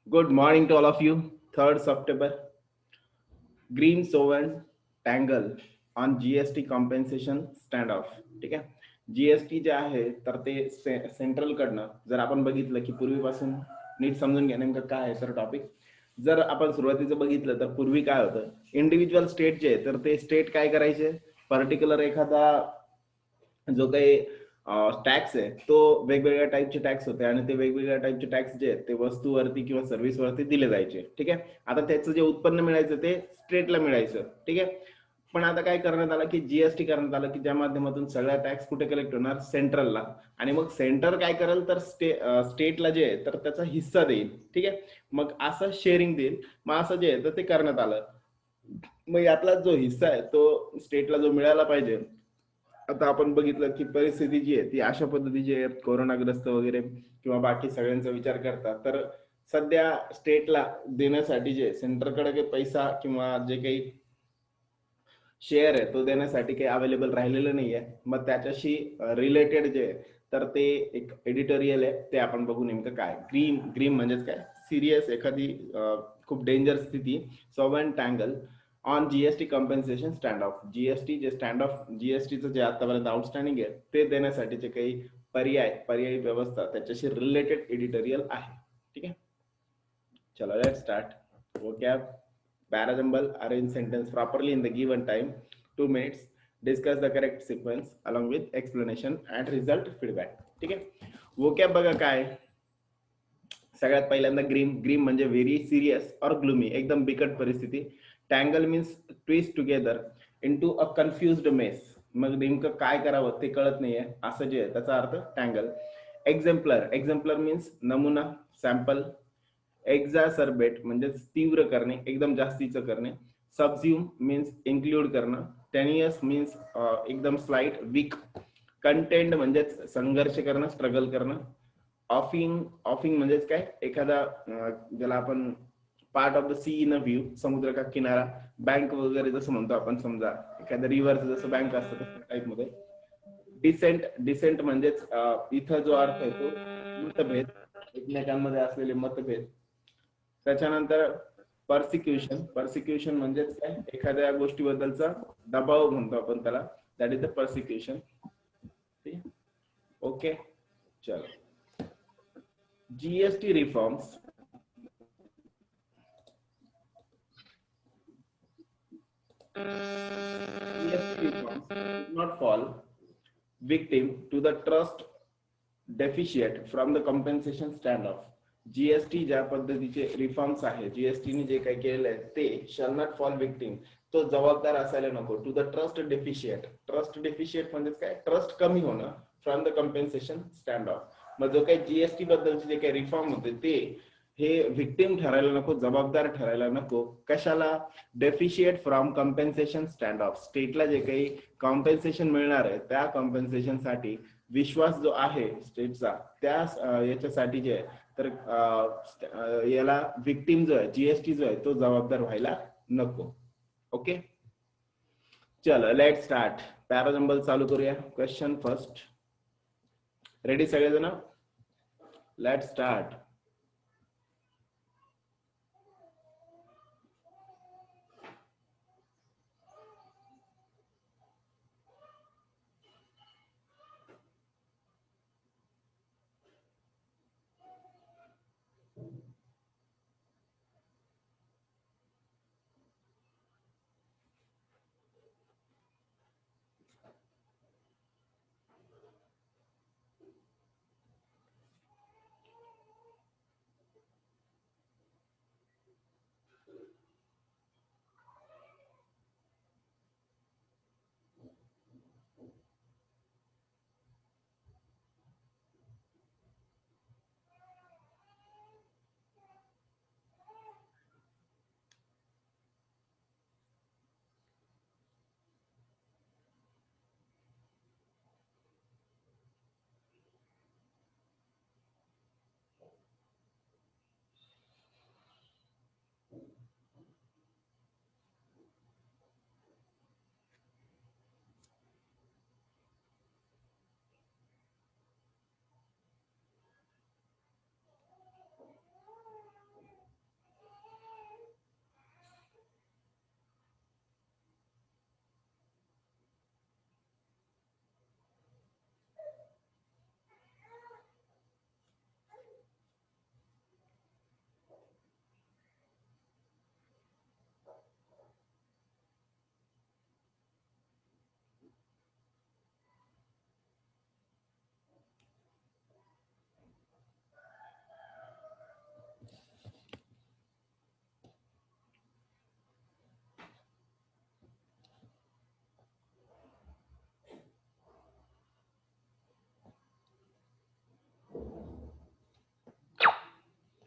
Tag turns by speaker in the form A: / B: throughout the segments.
A: Good morning to all of you. 3rd September. Green सोवन tangle on GST compensation stand off. ठीक आहे. GST जे आहे तर ते सेंट्रलकडनं जर आपण बघितलं की पूर्वीपासून नीट समजून घ्या नेमकं काय आहे तर टॉपिक. जर आपण सुरुवातीचं बघितलं तर पूर्वी काय होतं, इंडिव्हिज्युअल स्टेट जे आहे तर ते स्टेट काय करायचे, पर्टिक्युलर एखादा जो काही टॅक्स आहे तो वेगवेगळ्या टाईपचे टॅक्स होते आणि ते वेगवेगळ्या टाईपचे टॅक्स जे आहेत ते वस्तूवरती किंवा सर्व्हिसवरती दिले जायचे. ठीक आहे. आता त्याचं जे उत्पन्न मिळायचं ते स्टेटला मिळायचं. ठीक आहे. पण आता काय करण्यात आलं की जीएसटी करण्यात आलं की ज्या माध्यमातून सगळ्या टॅक्स कुठे कलेक्ट होणार, सेंट्रलला. आणि मग सेंटर काय करेल तर स्टेटला जे आहे तर त्याचा हिस्सा देईल. ठीक आहे. मग असं शेअरिंग देईल. मग असं जे आहे तर ते करण्यात आलं. मग यातला जो हिस्सा आहे तो स्टेटला जो मिळायला पाहिजे, आता आपण बघितलं की परिस्थिती जी आहे ती अशा पद्धतीची आहे, कोरोनाग्रस्त वगैरे किंवा बाकी सगळ्यांचा विचार करता तर सध्या स्टेटला देण्यासाठी जे सेंटरकडे काही पैसा किंवा जे काही शेअर आहे तो देण्यासाठी काही अवेलेबल राहिलेलं नाहीये. मग त्याच्याशी रिलेटेड जे तर ते एक एडिटोरियल आहे, ते आपण बघू नेमकं काय. ग्रीम ग्रीम म्हणजेच काय, सिरियस एखादी खूप डेंजर स्थिती, sown tangle on GST compensation stand off. GST जे स्टँड ऑफ जीएसटीचं जे आतापर्यंत आउटस्टँडिंग आहे ते देण्यासाठीचे काही पर्यायी व्यवस्था त्याच्याशी रिलेटेड एडिटोरियल आहे. ठीक आहे. चलो let start. vocab parajumble, arrange sentence properly in the given time, 2 minutes, discuss the correct sequence along with explanation and result feedback. ठीक आहे. vocab बघा काय. सगळ्यात पहिल्यांदा ग्रीम. ग्रीम म्हणजे व्हेरी सिरियस और ग्लुमी, एकदम बिकट परिस्थिती. Tangle means twist together into a confused mess. मग नेमकं काय करावं ते कळत नाहीये असं जे आहे त्याचा अर्थ टँगल. एक्झेम्पलर. एक्झेम्पलर मीन्स नमुना, सॅम्पल. एक्झॅसर्बेट म्हणजे तीव्र करणे, एकदम जास्तीचं करणे. सबझ्युम मीन्स इन्क्लूड करणं. टेनियस मीन्स एकदम स्लाइट, वीक. कंटेंट म्हणजेच संघर्ष करणं, स्ट्रगल करणं. ऑफिंग. ऑफिंग म्हणजेच काय, एखादा ज्याला आपण part of the sea in a view, समुद्र का किनारा, बँक वगैरे जसं म्हणतो आपण, समजा एखाद्या रिव्हरचं जसं बँक असतं तसं टाईप मध्ये. डिसेंट. डिसेंट म्हणजेच इथं जो अर्थ आहे तो मतभेद, एकमेकांमध्ये असलेले मतभेद. त्याच्यानंतर पर्सिक्युशन. पर्सिक्युशन म्हणजेच काय, एखाद्या गोष्टीबद्दलचा दबाव म्हणतो आपण त्याला, दॅट इज द पर्सिक्युशन. ओके. चलो. GST reforms. GST reforms did not fall victim to the trust deficit from the compensation standoff. GST ज्या पद्धतीचे रिफॉर्म्स आहे, जीएसटीने जे काही केलेलं आहे ते शॅल नॉट फॉल विक्टिम, तो जबाबदार असायला नको to the trust deficit. Trust deficit म्हणजे काय, ट्रस्ट कमी होणं from the compensation stand off. मग जो काही जीएसटी बद्दलचे जे काही रिफॉर्म होते ते हे विक्टिम ठरायला नको, जबाबदार ठरायला नको. कशाला, deficit from compensation stand off. स्टेटला जे काही कॉम्पेन्सेशन मिळणार आहे त्या कॉम्पेन्सेशन साठी विश्वास जो आहे स्टेटचा त्या याच्यासाठी जे आहे तर याला विक्टिम जो आहे, जीएसटी जो आहे तो जबाबदार व्हायला नको. ओके. चलो लेट स्टार्ट. पॅराजंबल चालू करूया. Question first. रेडी सगळेजण? Let start.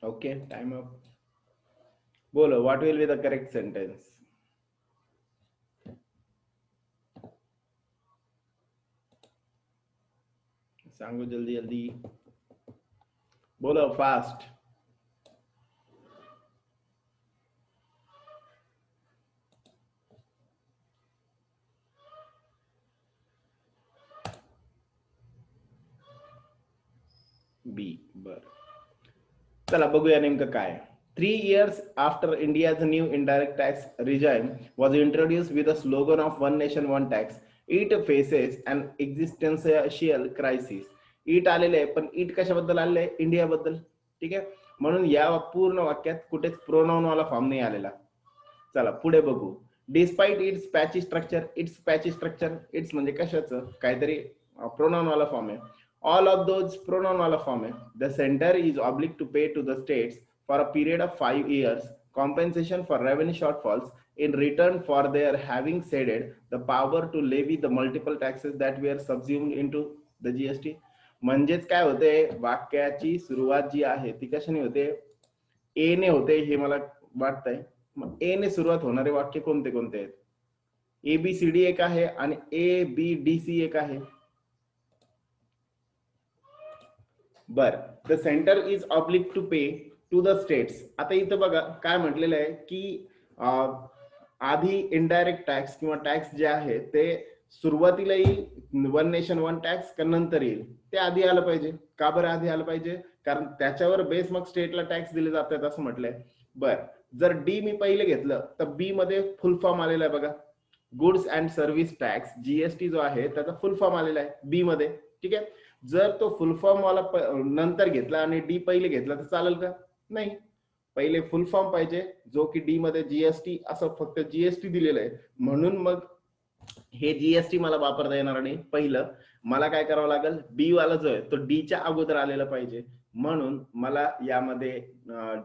A: Okay, time up. बोलो, what will be the correct sentence? सांगो जल्दी जल्दी, बोलो फास्ट. बी. बर, चला बघूया नेमकं काय. 3 years after India's new indirect tax regime was introduced with the slogan of One Nation, One Tax, it faces an existential crisis. It आलेले आहे, पण इट कशाबद्दल आलेलं आहे? इंडियाबद्दल. ठीक आहे, म्हणून या पूर्ण वाक्यात कुठेच प्रोनाउन वाला फॉर्म नाही आलेला. चला पुढे बघू. Despite its patchy structure, its patchy structure, its म्हणजे कशाचं? काहीतरी प्रोनाउन वाला फॉर्म आहे. ऑल ऑफ दोज प्रोनाउन वाला फॉर्म आहे. The centre is obliged to pay to the states for a period of 5 years compensation for revenue shortfalls in return for their having ceded the power to levy the multiple taxes that were subsumed into the GST. म्हणजेच काय होते, वाक्याची सुरुवात जी आहे ती कशाने होते? ए ने होते, हे मला वाटतंय. मग ए ने सुरुवात होणारे वाक्य कोणते कोणते आहेत? ए बी सी डी एक आहे आणि ए बी डी सी एक आहे. बर, the centre is obliged to pay to the states. आता इथं बघा काय म्हटलेलं आहे की आधी इनडायरेक्ट टॅक्स किंवा टॅक्स जे आहे ते सुरुवातीला येईल वन नेशन वन टॅक्स का नंतर येईल? ते आधी आलं पाहिजे. का बरं आधी आलं पाहिजे? कारण त्याच्यावर बेस मग स्टेटला टॅक्स दिले जातात असं म्हटलंय. बर, जर डी मी पहिले घेतलं तर बी मध्ये फुल फॉर्म आलेला आहे बघा, goods and service tax, GST जो आहे त्याचा फुल फॉर्म आलेला आहे बी मध्ये. ठीक आहे, जर तो फुल फॉर्म वाला नंतर घेतला आणि डी पहिले घेतला तर चालेल का? नाही, पहिले फुल फॉर्म पाहिजे, जो की डी मध्ये जीएसटी असं फक्त जीएसटी दिलेलं आहे. म्हणून मग हे जीएसटी मला वापरता येणार नाही. पहिलं मला काय करावं लागेल, बी वाला जो आहे तो डी च्या अगोदर आलेला पाहिजे. म्हणून मला यामध्ये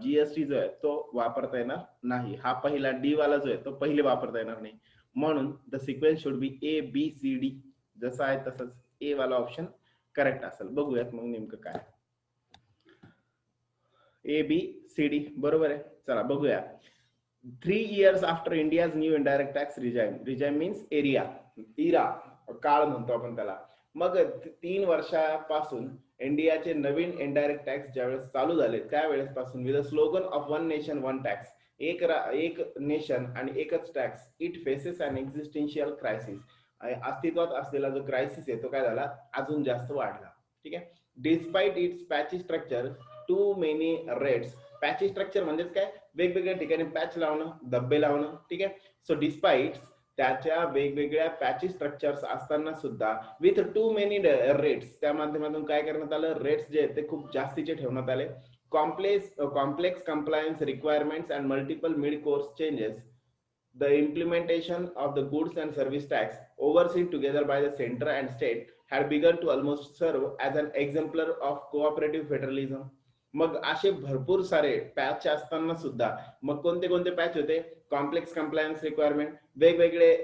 A: जीएसटी जो आहे तो वापरता येणार नाही. हा पहिला डी वाला जो आहे तो पहिले वापरता येणार नाही. म्हणून the sequence should be A B C D. जसं आहे तसंच ए वाला ऑप्शन करेक्ट असेल. बघूयात मग नेमकं काय. ए बी सी डी बरोबर आहे. चला बघूया. 3 years after India's new indirect tax regime, regime means area, इरा, काळ म्हणतो आपण त्याला. मग 3 वर्षापासून इंडियाचे नवीन इनडायरेक्ट टॅक्स ज्यावेळेस चालू झाले त्यावेळेस पासून with the slogan of one nation one tax, एक नेशन आणि एकच tax, it faces an existential crisis. अस्तित्वात असलेला जो क्रायसिस आहे तो काय झाला, अजून जास्त वाढला. ठीक आहे, despite its patchy structure to many rates. Patchy structure म्हणजेच काय, वेगवेगळ्या ठिकाणी पॅच लावणं, धब्बे लावणं. ठीक आहे, सो डिस्पाइट त्याच्या वेगवेगळ्या पॅची स्ट्रक्चर्स असताना सुद्धा विथ टू मेनी रेट्स, त्या माध्यमातून काय करण्यात आलं, रेट्स जे आहेत ते खूप जास्तीचे ठेवण्यात आले. Complex compliance requirements and multiple mid-course changes, the implementation of the goods and service tax overseen together by the center and state had begun to almost serve as an exemplar of cooperative federalism. मग असे भरपूर सारे patch असताना सुद्धा मग कोणते कोणते patch होते, कॉम्प्लेक्स कंप्लायन्स रिक्वायरमेंट, वेगवेगळे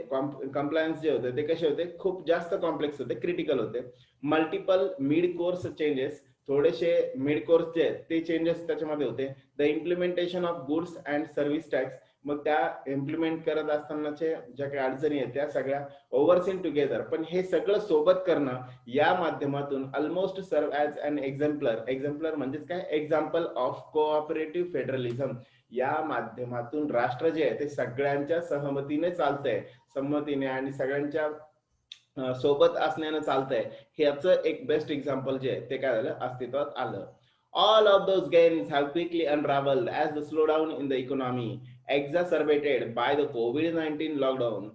A: कंप्लायन्स जे होते ते कसे होते, खूप जास्त कॉम्प्लेक्स होते, क्रिटिकल होते. मल्टिपल मिड कोर्स चेंजेस, थोडेसे मिड कोर्स जे ते चेंजेस त्याच्यामध्ये होते. The implementation of goods and service tax, मग त्या इम्प्लिमेंट करत असतानाचे ज्या काही अडचणी आहेत त्या सगळ्या ओव्हरसीन टुगेदर. पण हे सगळं सोबत करणं या माध्यमातून ऑलमोस्ट सर्व ॲज अन एक्झाम्पलर म्हणजेच काय, एक्झाम्पल ऑफ कोऑपरेटिव्ह फेडरलिझम. या माध्यमातून राष्ट्र जे आहे ते सगळ्यांच्या सहमतीने चालतंय, संमतीने आणि सगळ्यांच्या सोबत असण्यानं चालतंय. ह्याचं एक बेस्ट एक्झाम्पल जे आहे ते काय झालं, अस्तित्वात आलं. All of those gains have quickly unraveled as the slowdown in the economy exacerbated by the COVID-19 lockdowns.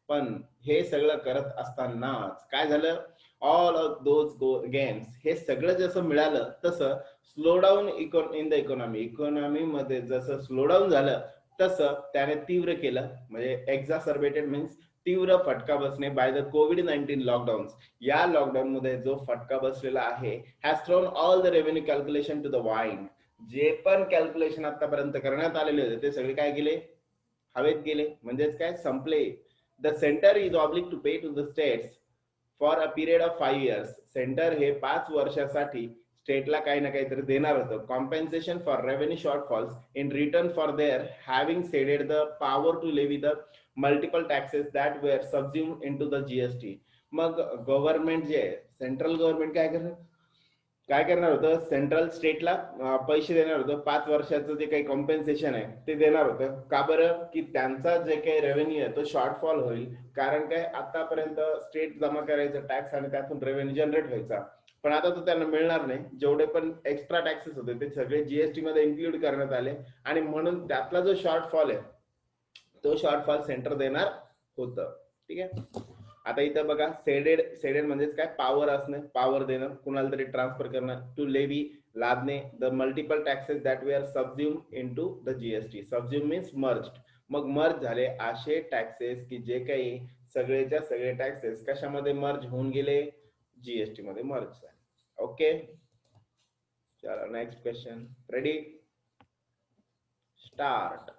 A: पण हे सगळं करत असतानाच काय झालं, ऑल ऑफ दोज गेम्स, हे सगळं जसं मिळालं तसं स्लोडाऊन इन द इकॉनॉमी मध्ये जसं स्लोडाऊन झालं तसं त्याने तीव्र केलं. म्हणजे एक्झासर्बेटेड मीन्स तीव्र फटका बसणे बाय द कोविड-19 लॉकडाऊन. या लॉकडाऊन मध्ये जो फटका बसलेला आहे has thrown all the revenue calculation to the wind. जे पण कॅल्क्युलेशन आतापर्यंत करण्यात आलेले होते ते सगळे काय गेले, हवेत गेले. म्हणजेच काय, संपले. The centre is obliged to pay to the states for a period of 5 years. Centre हे 5 वर्षासाठी स्टेटला काही ना काहीतरी देणार होतं. Compensation for revenue shortfalls in return for their having ceded the power to levy the multiple taxes that were subsumed into the GST. मग government जे आहे, सेंट्रल गव्हर्नमेंट काय करणार होतं, सेंट्रल स्टेटला पैसे देणार होतं, 5 वर्षाचं जे काही कॉम्पेन्सेशन आहे ते देणार होतं. का बरं? की त्यांचा जे काही रेव्हेन्यू आहे तो शॉर्टफॉल होईल. कारण काय, आतापर्यंत स्टेट जमा करायचं टॅक्स आणि त्यातून रेव्हेन्यू जनरेट व्हायचा, पण आता तो त्यांना मिळणार नाही. जेवढे पण एक्स्ट्रा टॅक्सेस होते ते सगळे जीएसटी मध्ये इन्क्लूड करण्यात आले, आणि म्हणून त्यातला जो शॉर्टफॉल आहे तो शॉर्टफॉल सेंटर देणार होतं. ठीक आहे. आता इथं बघा, सेडेड म्हणजेच काय, पॉवर असणे, पॉवर देणं, कुणाला तरी ट्रान्सफर करणं. टू लेवी, लादणे. The multiple taxes that we are subsume into the GST. Subsume means merged. मग मर्ज झाले असे टॅक्सेस की जे काही सगळेच्या सगळे टॅक्सेस कशामध्ये मर्ज होऊन गेले, जीएसटी मध्ये मर्ज झाले. ओके, चलो next question. Ready, start.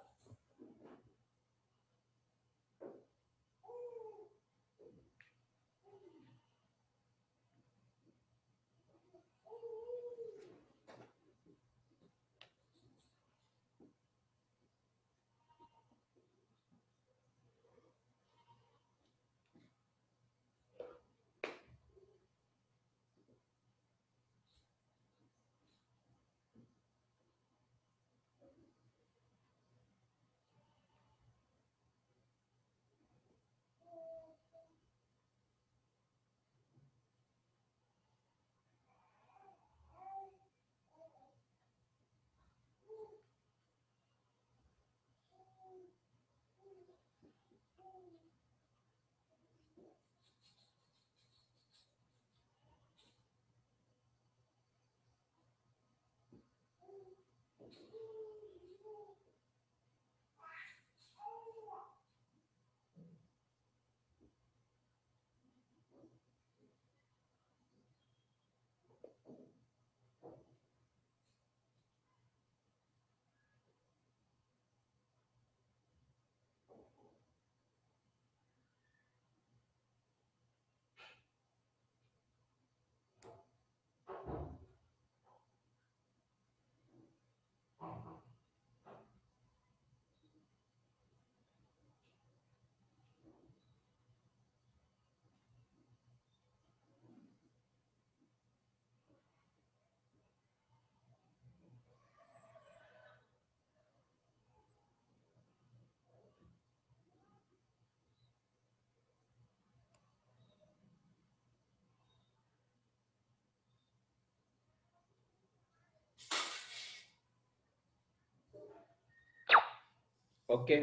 A: Okay,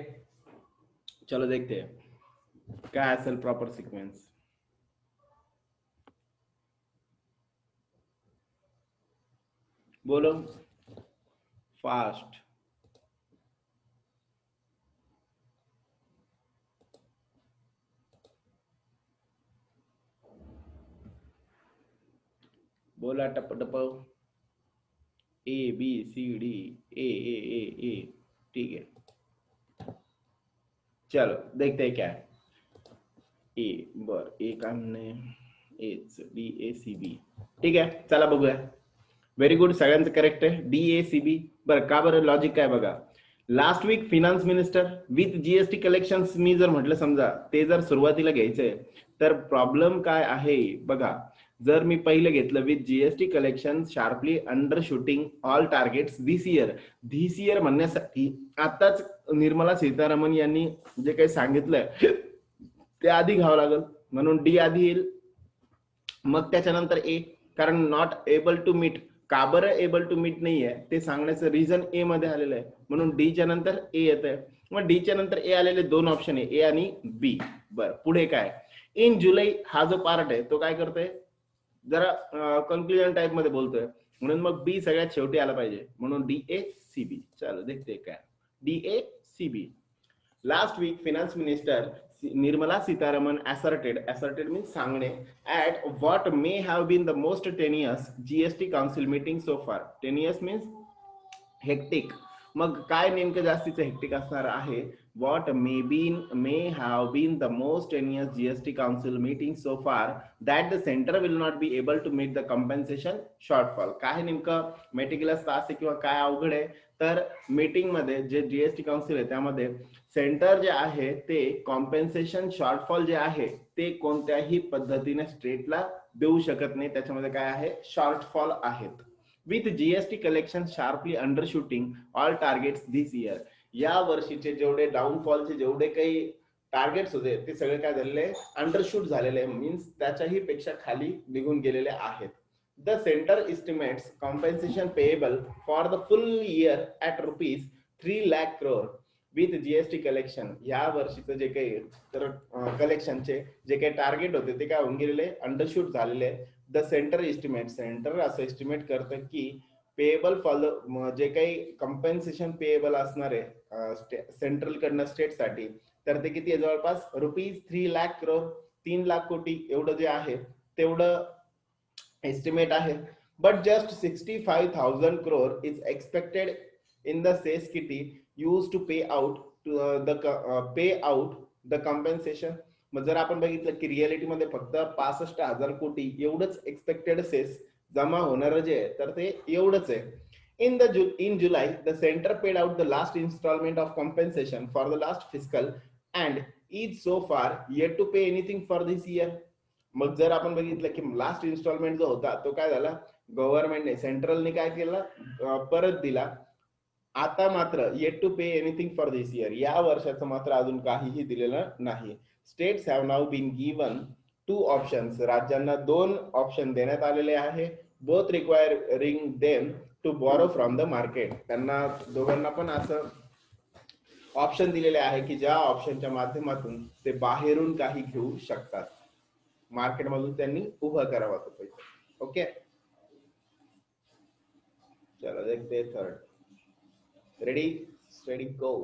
A: चलो देखते हैं क्या असेल प्रॉपर सिक्वेन्स. बोलो फास्ट. बोला टप टप. ए बी सी डी, ए. ठीक है, चलो देखते हैं क्या है. ए बर, ए काय म्हणणे, H D A C B. ठीक आहे, चला बघूया. व्हेरी गुड, सगळ्यांचं करेक्ट आहे. D A C B. बरं, का बरं, लॉजिक काय बघा. Last week finance minister with GST collection, मी जर म्हटलं समजा ते जर सुरुवातीला घ्यायचंय, तर प्रॉब्लेम काय आहे बघा. जर मी पहिलं घेतलं with GST collection sharply under shooting all targets this year म्हणण्यासाठी आताच निर्मला सीतारामन यांनी जे काही सांगितलंय ते आधी घ्यावं लागेल, म्हणून डी आधी येईल, मग त्याच्यानंतर ए. कारण नॉट एबल टू मीट, का बरं एबल टू मीट नाहीये ते सांगण्याचं रिझन ए मध्ये आलेलं आहे, म्हणून डीच्या नंतर ए येत आहे. मग डीच्या नंतर ए आलेले दोन ऑप्शन आहे, ए आणि बी. बर, पुढे काय, इन जुलै हा जो पार्ट आहे तो काय करतोय, जरा कन्क्लुजन टाइप मध्ये बोलतोय, म्हणून मग बी सगळ्यात शेवटी आला पाहिजे, म्हणून डी ए सी बी. चलो देखते काय, D A C B. Last week finance minister Nirmala Sitharaman asserted means सांगणे, at what may have been the most tenuous GST council meeting so far. Tenuous means hectic. मग काय नेमकं जास्तीचं hectic असणार आहे? What may have been the most tenuous GST Council meeting so far that the center will not be able to meet the compensation shortfall. काय नेमकं meticulous तास आहे किंवा काय अवघड आहे? तर मीटिंग मध्ये जे जीएसटी काउन्सिल आहे त्यामध्ये सेंटर जे आहे ते कॉम्पेन्सेशन शॉर्टफॉल जे आहे ते कोणत्याही पद्धतीने स्टेटला देऊ शकत नाही, त्याच्यामध्ये काय आहे? शॉर्टफॉल आहेत. With GST collection sharply undershooting all targets this year. या वर्षीचे जेवढे डाऊनफॉलचे जेवढे काही टार्गेट्स होते ते सगळे काय झालेले? अंडरशूट झालेले, मीन्स त्याच्याही पेक्षा खाली निघून गेलेले आहेत. The centre estimates compensation payable for the full year at ₹3 lakh crore with GST collection. या वर्षीचं जे काही तर कलेक्शनचे जे काही टार्गेट होते ते काय होऊन गेलेले? अंडरशूट झालेले. द सेंटर सेंटर असं एस्टिमेट करतं की पेएबल फॉर जे काही कम्पेन्सेशन पेएबल असणार आहे सेंट्रल कडनं स्टेट साठी, तर ते किती आहे? जवळपास ₹3 लाख crore, 3 लाख कोटी एवढं जे आहे तेवढं एस्टिमेट आहे. But just 65,000 crore is expected in the cess kitty use to pay out the compensation. मग जर आपण बघितलं की रिअलिटीमध्ये फक्त 65,000 कोटी एवढंच एक्सपेक्टेड सेस जमा होणार जे आहे तर ते एवढंच आहे. In July, the center paid out the last installment of compensation for the last fiscal and is so far yet to pay anything for this year. मग जर आपण बघितलं की लास्ट इन्स्टॉलमेंट जो होता तो काय झाला? गव्हर्नमेंटने सेंट्रलने काय केलं? परत दिला. आता मात्र yet to pay anything for this year, या वर्षाचं मात्र अजून काहीही दिलेलं नाही. States have now been given 2 options. राज्यांना 2 ऑप्शन देण्यात आलेले आहे. Both requiring them to borrow from the market. त्यांना दोघांना पण असं ऑप्शन दिलेले आहे की ज्या ऑप्शनच्या माध्यमातून ते बाहेरून काही घेऊ शकतात. मार्केटमधून त्यांनी उभं करावा तो पैसा. ओके, चलो देखते थर्ड. रेडी स्टेडी गो.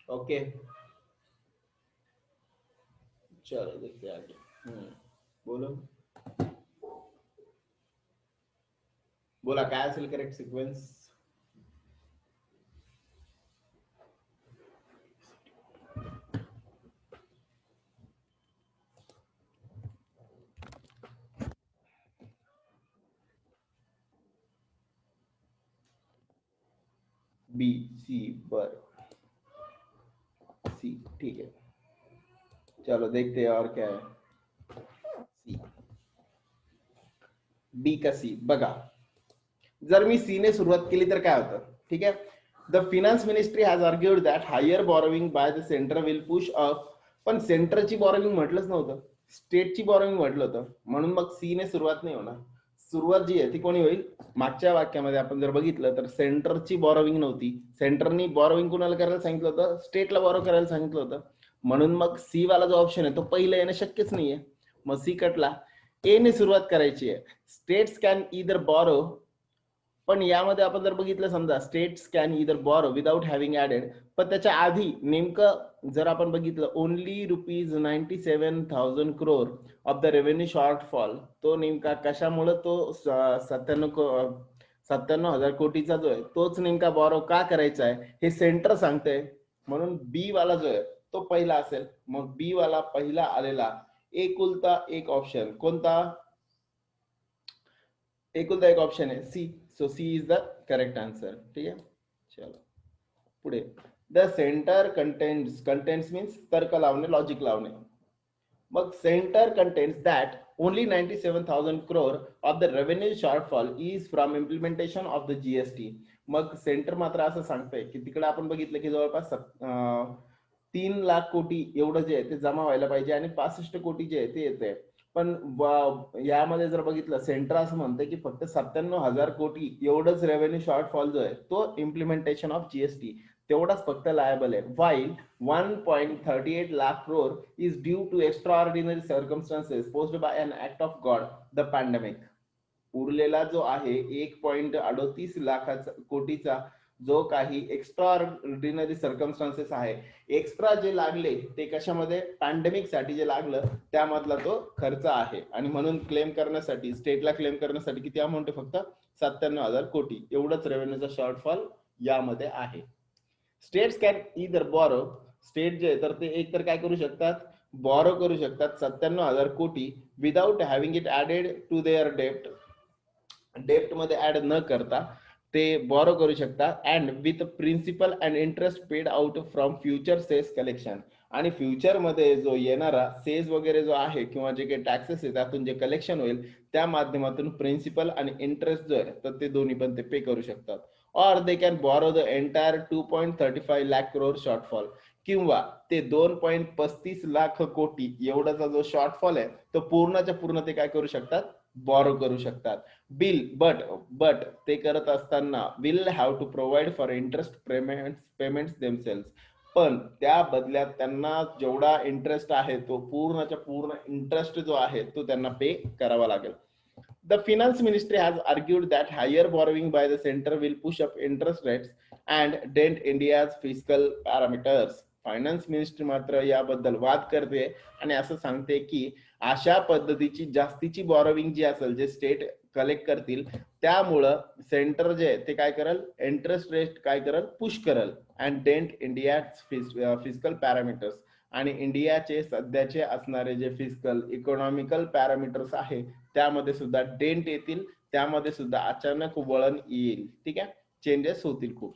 A: ओके, चलो देखते आगे. बोलो बोला काय असेल करेक्ट सिक्वेन्स? बी सी बर सी, ठीक है. चलो देखते हैं और क्या है. सी, डी का सी बघा. जर मी सी ने सुरुवात केली तर काय होतं, ठीक आहे. The finance ministry has argued that higher borrowing by the centre will push up. पण सेंटरची बॉरोविंग म्हटलंच नव्हतं, स्टेटची बॉरोविंग म्हटलं होतं, म्हणून मग सी ने सुरुवात नाही होणार. सुरुवात जी आहे ती कोणी होईल, मागच्या वाक्यामध्ये आपण जर बघितलं तर सेंटरची बॉरोविंग नव्हती, सेंटरनी बॉरोविंग कुणाला करायला सांगितलं होतं, स्टेटला बॉरो करायला सांगितलं होतं, म्हणून मग सी वाला जो ऑप्शन आहे तो पहिला येणं शक्यच नाहीये. मग सी कटला. ए ने सुरुवात करायची आहे. स्टेट्स कॅन इदर बॉरो, पण यामध्ये आपण जर बघितलं समजा states can either borrow without having added, पण त्याच्या आधी नेमकं जर आपण बघितलं only ₹97,000 of the revenue shortfall, तो नेमका कशामुळे तो 97,000 कोटीचा जो आहे तोच नेमका बॉरो का करायचा आहे हे सेंटर सांगते, म्हणून बी वाला जो आहे तो पहिला असेल. मग बी वाला पहिला आलेला एकुलता एक ऑप्शन कोणता, एकुलता एक ऑप्शन आहे C. So C is the correct answer. ठीक आहे, चलो पुढे. द सेंटर कंटेंट्स मीन्स तर्क लावणे, लॉजिक लावणे. मग centre contents that only 97,000 crore of the revenue shortfall is from implementation of the GST. मग सेंटर मात्र असं सांगतंय की तिकडे आपण बघितलं की जवळपास 3 लाख कोटी एवढं जे आहे ते जमा व्हायला पाहिजे आणि 65 कोटी जे आहे ते येते. पण यामध्ये जर बघितलं सेंटर असं म्हणतंय की फक्त 97,000 कोटी एवढंच रेव्हेन्यू शॉर्टफॉल जो आहे तो इम्प्लिमेंटेशन ऑफ जीएसटी तेवढाच फक्त लायबल आहे. While 1.38 lakh crore is due to extraordinary circumstances posed by an act of God, the pandemic. उरलेला जो आहे 1.38 लाख कोटीचा जो काही एक्स्ट्रा ऑर्डिनरी सर्कमस्टान्सेस आहे, एक्स्ट्रा जे लागले ते कशामध्ये, पॅन्डेमिक साठी जे लागलं त्यामधला तो खर्च आहे, आणि म्हणून क्लेम करण्यासाठी स्टेटला क्लेम करण्यासाठी किती अमाऊंट आहे, फक्त 97,000 कोटी एवढंच रेव्हेन्यूचा शॉर्टफॉल यामध्ये आहे. States can either borrow, state जे तर ते एक तर काय करू शकतात, बॉरो करू शकतात 97,000 कोटी without having it added to their डेप्ट, डेप्ट मध्ये ऍड न करता ते बॉरो करू शकतात, and with principal and interest paid out from future cess collection. आणि फ्युचर मध्ये जो येणारा सेस वगैरे जो आहे किंवा जे काही टॅक्सेस आहे त्यातून जे कलेक्शन होईल त्या माध्यमातून प्रिन्सिपल आणि इंटरेस्ट जो आहे तर ते दोन्ही पण ते पे करू शकतात. Or they can borrow the entire 2.35 lakh crore shortfall, किंवा ते 2.35 लाख कोटी एवढाचा जो शॉर्टफॉल आहे तो पूर्णच्या पूर्ण ते काय करू शकतात, बॉरो करू शकतात. बिल बट ते करत असताना will have to provide for interest payments themselves, पण त्या बदल्यात त्यांना जेवढा इंटरेस्ट आहे तो पूर्णच्या पूर्ण इंटरेस्ट जो आहे तो त्यांना पे करावा लागेल. The finance ministry has argued that higher borrowing by the center will push up interest rates and dent India's fiscal parameters. Finance ministry मात्र याबद्दल वाद करते आणि असं सांगते की अशा पद्धतीची जास्तीची बॉरोविंग जी असेल जे स्टेट कलेक्ट करतील त्यामुळं सेंटर जे आहे ते काय करेल, इंटरेस्ट रेट काय करेल, पुश करेल, and dent India physical parameters, आणि इंडियाचे सध्याचे असणारे जे फिजिकल इकॉनॉमिकल पॅरामीटर्स आहे त्यामध्ये सुद्धा डेंट येतील, त्यामध्ये सुद्धा अचानक वळण येईल. ठीक आहे, चेंजेस होतील खूप.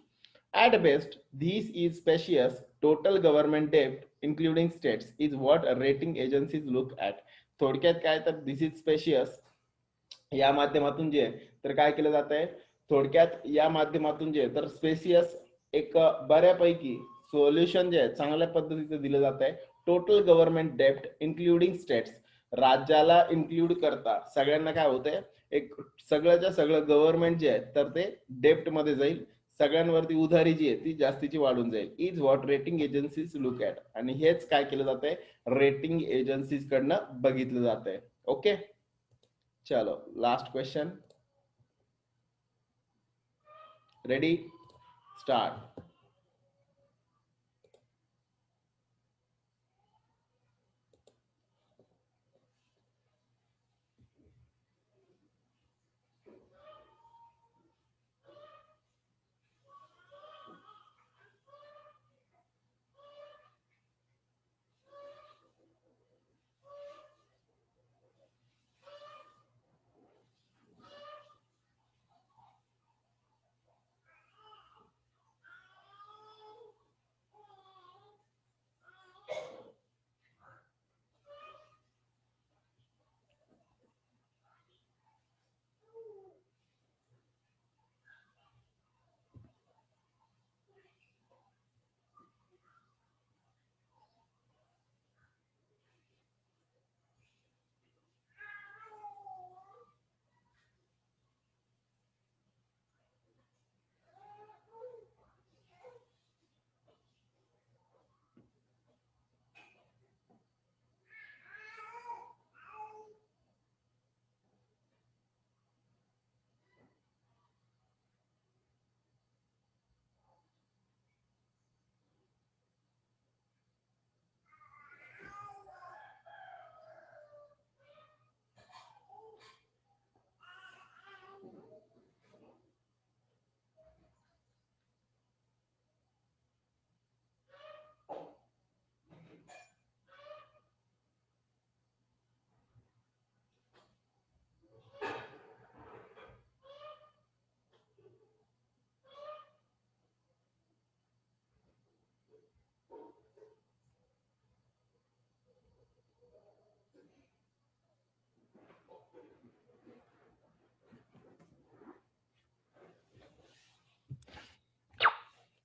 A: At best this is specious total government डेप्ट including states is what rating agencies look at. थोडक्यात काय तर दिस इज स्पेशियस या माध्यमातून जे तर काय केलं जात आहे, थोडक्यात या माध्यमातून जे तर स्पेशियस एक बऱ्यापैकी सोल्युशन जे आहे चांगल्या पद्धतीचं दिलं जात आहे. टोटल गव्हर्नमेंट डेप्ट इन्क्लुडिंग स्टेट्स, राज्याला इन्क्लूड करता सगळ्यांना काय होतंय, एक सगळ्याच्या सगळं गव्हर्नमेंट जे आहे तर ते डेप्ट मध्ये जाईल, सगळ्यांवरती उधारी जी आहे ती जास्तीची वाढून जाईल. Is what rating agencies look at, आणि हेच काय केलं जात आहे, रेटिंग एजन्सीज कडनं बघितलं जात आहे. ओके, चलो last question, ready, start.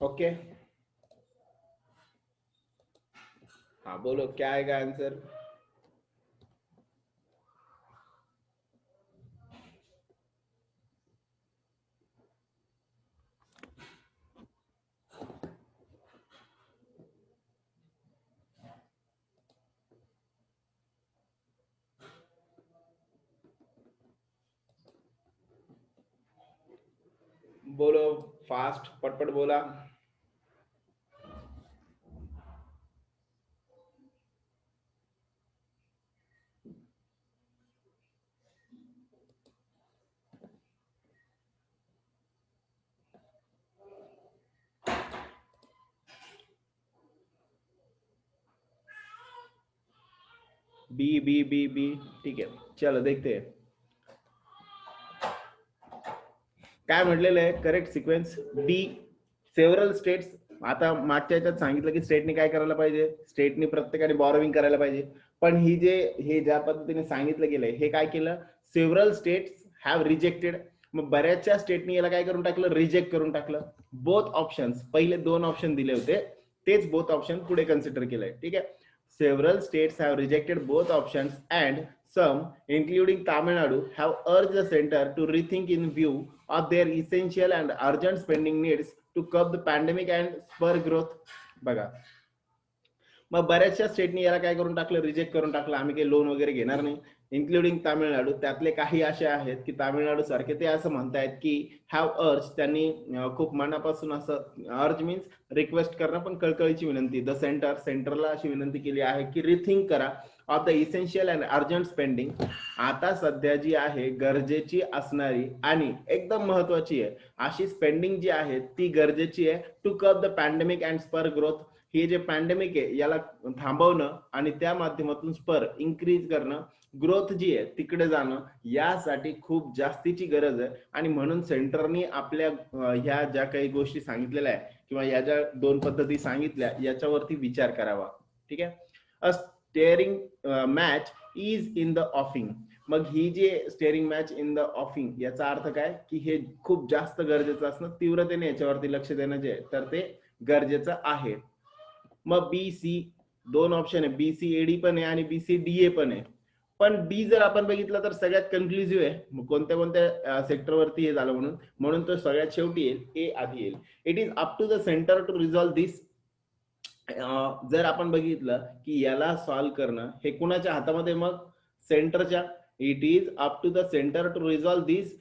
A: Okay, हाँ बोलो क्या आएगा आंसर। बोलो फास्ट, पटपट बोला। बी बी बी बी, ठीक आहे, चलो देखते हैं काय म्हटलेलं आहे करेक्ट सिक्वेन्स बी, सेव्हरल स्टेट्स। आता मागच्या याच्यात सांगितलं की स्टेटने काय करायला पाहिजे, स्टेटने प्रत्येकाने बॉरोविंग करायला पाहिजे, पण ही जे हे ज्या पद्धतीने सांगितलं गेलंय हे काय केलं, सेव्हरल स्टेट्स हॅव रिजेक्टेड, मग बऱ्याचशा स्टेटने याला काय करून टाकलं, रिजेक्ट करून टाकलं। बोथ ऑप्शन्स, पहिले दोन ऑप्शन दिले होते तेच बोथ ऑप्शन पुढे कन्सिडर केलंय, ठीक आहे। Several states have rejected both options and some, including Tamil Nadu, have urged the center to rethink in view of their essential and urgent spending needs to curb the pandemic and spur growth. बघा, मग बऱ्याचशा स्टेटनी याला काय करून टाकलं, reject करून टाकलं, आम्ही काही लोन वगैरे घेणार नाही, इन्क्लुडिंग तामिळनाडू। त्यातले काही असे आहेत की तामिळनाडू सारखे ते असं म्हणतायत की हॅव अर्ज, त्यांनी खूप मनापासून असं, अर्ज मीन्स रिक्वेस्ट करणं पण कळकळीची विनंती, द सेंटरला अशी विनंती केली आहे की रिथिंक करा of the essential and urgent spending. आता सध्या जी आहे गरजेची असणारी आणि एकदम महत्वाची आहे अशी स्पेंडिंग जी आहे ती गरजेची आहे to curb the pandemic and spur growth. हे जे पॅन्डेमिक आहे याला थांबवणं आणि त्या माध्यमातून स्पर इन्क्रीज करणं, ग्रोथ जी आहे तिकडे जाणं, यासाठी खूप जास्तीची गरज आहे। आणि म्हणून सेंटरनी आपल्या ह्या ज्या काही गोष्टी सांगितलेल्या आहे किंवा या ज्या दोन पद्धती सांगितल्या याच्यावरती विचार करावा, ठीक आहे। A staring match is in the offing, मग ही जी staring match in the offing याचा अर्थ काय की हे खूप जास्त गरजेचं असणं, तीव्रतेने याच्यावरती लक्ष देणं जे तर ते गरजेचं आहे। मग बी सी दोन ऑप्शन आहे, बी सी एडी पण आहे आणि बी सी डी ए पण आहे, पण डी जर आपण बघितलं तर सगळ्यात कन्क्लुझिव्ह आहे, मग कोणत्या कोणत्या सेक्टरवरती हे झालं म्हणून म्हणून तो सगळ्यात शेवटी येईल, ए आधी येईल। It is up to the centre to resolve this, जर आपण बघितलं की याला सॉल्व्ह करणं हे कुणाच्या हातामध्ये, मग सेंटरच्या। It is up to the centre to resolve this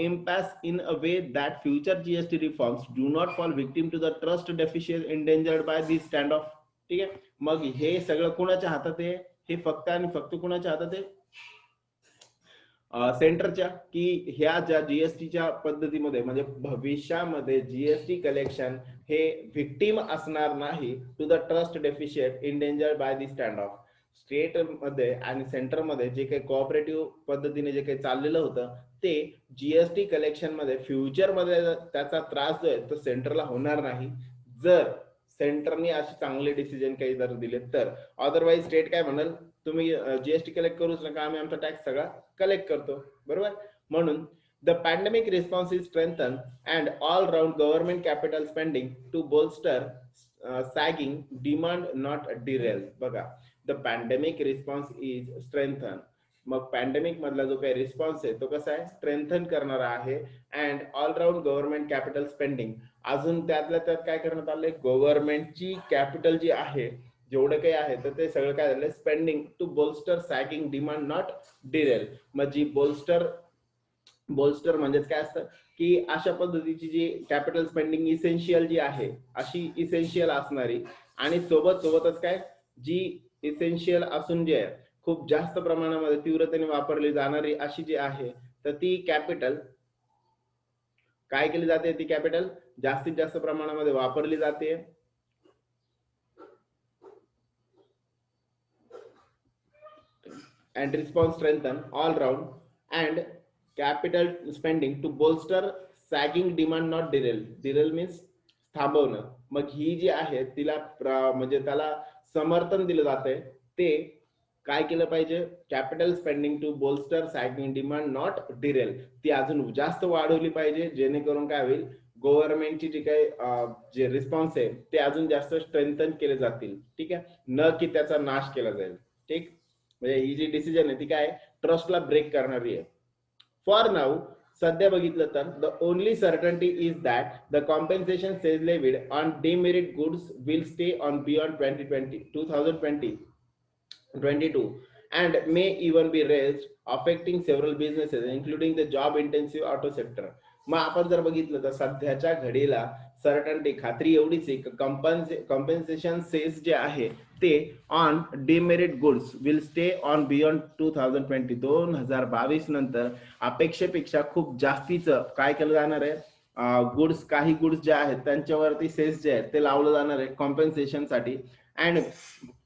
A: impasse in a way that future GST reforms do not fall victim to the trust deficit endangered by this standoff, ठीक आहे। मग हे सगळं कुणाच्या हातात आहे, हे फक्त आणि फक्त कुणाच्या हातात आहे, सेंटरच्या, की ह्या ज्या जीएसटीच्या पद्धतीमध्ये म्हणजे भविष्यामध्ये जीएसटी कलेक्शन हे विक्टीम असणार नाही to the trust deficit endangered by the stand off. State मध्ये आणि सेंटर मध्ये जे काही कोऑपरेटिव्ह पद्धतीने जे काही चाललेलं होतं ते जीएसटी कलेक्शन मध्ये फ्युचर मध्ये त्याचा त्रास जो आहे तो सेंटरला होणार नाही, जर सेंटरने असे चांगले डिसिजन काही जर दिले तर। अदरवाईज स्टेट काय म्हणाल, तुम्ही जीएसटी कलेक्ट करूच नका, आम्ही आमचा टॅक्स सगळा कलेक्ट करतो, बरोबर। म्हणून the pandemic response is strengthen and all round government capital spending to bolster sagging demand not derail. बघा, the pandemic response is strengthen, मग पॅन्डेमिक मधला जो काही रिस्पॉन्स आहे तो कसा आहे, स्ट्रेंथन करणारा आहे। And all around government capital spending, अजून त्यातल्या त्यात काय करण्यात आलंय, गव्हर्नमेंटची कॅपिटल जी आहे जेवढं काही आहे तर ते सगळं काय झालंय, spending to bolster sagging demand not derail. मग जी बोल्स्टर म्हणजेच काय असतं की अशा पद्धतीची जी कॅपिटल स्पेंडिंग इसेन्शियल जी आहे अशी इसेन्शियल असणारी आणि सोबतच काय, जी इसेन्शियल असून जे आहे खूप जास्त प्रमाणामध्ये तीव्रतेने वापरली जाणारी अशी जी आहे तर ती कॅपिटल काय केली जाते, ती कॅपिटल जास्तीत जास्त प्रमाणामध्ये वापरली जाते। and response strengthen all round and capital spending to bolster sagging demand not derail means थांबवणं। मग ही जी आहे तिला म्हणजे त्याला समर्थन दिलं जातंय, ते काय केलं पाहिजे, capital spending to bolster sagging demand not derail, ती अजून जास्त वाढवली पाहिजे जेणेकरून काय होईल, गव्हर्नमेंटची जी काही जे रिस्पॉन्स आहे ते अजून जास्त स्ट्रेंथन केले जातील. ठीक आहे, न की त्याचा नाश केला जाईल. ठीक, म्हणजे ही जी डिसिजन आहे ती काय ट्रस्टला ब्रेक करणारी आहे. फॉर नाऊ सध्या बघितलं तर the only certainty is that the compensation says levied on demerit goods will stay on beyond 2022 and may even be raised affecting several businesses including the job intensive auto sector. मग आपण जर बघितलं तर सध्याच्या घडीला सर्टन्टी खात्री एवढीच आहे की कॉम्पेन्सेशन सेस जे आहे ते on demerit goods will stay on beyond 2022 नंतर अपेक्षेपेक्षा खूप जास्तीचं काय केलं जाणार आहे, गुड्स काही गुड्स जे आहेत त्यांच्यावरती सेस जे आहेत ते लावलं जाणार आहे कॉम्पेन्सेशन साठी. And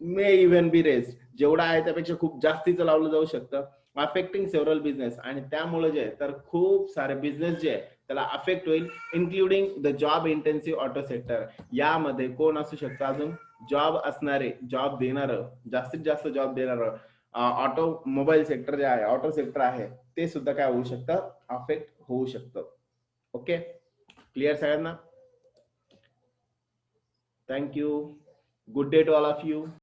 A: may even be raise जेवढा आहे त्यापेक्षा खूप जास्तीचं लावलं जाऊ शकतं अफेक्टिंग सेव्हरल बिझनेस. आणि त्यामुळे जे आहे तर खूप सारे बिझनेस जे आहे त्याला अफेक्ट होईल including the job intensive auto sector. यामध्ये कोण असू शकतं अजून जॉब असणारे, जॉब देणारं, जास्तीत जास्त जॉब देणारं ऑटोमोबाईल सेक्टर जे आहे, ऑटो सेक्टर आहे ते सुद्धा काय होऊ शकतं, अफेक्ट होऊ शकतं. ओके, क्लिअर सगळ्यांना? Thank you. Good day to all of you.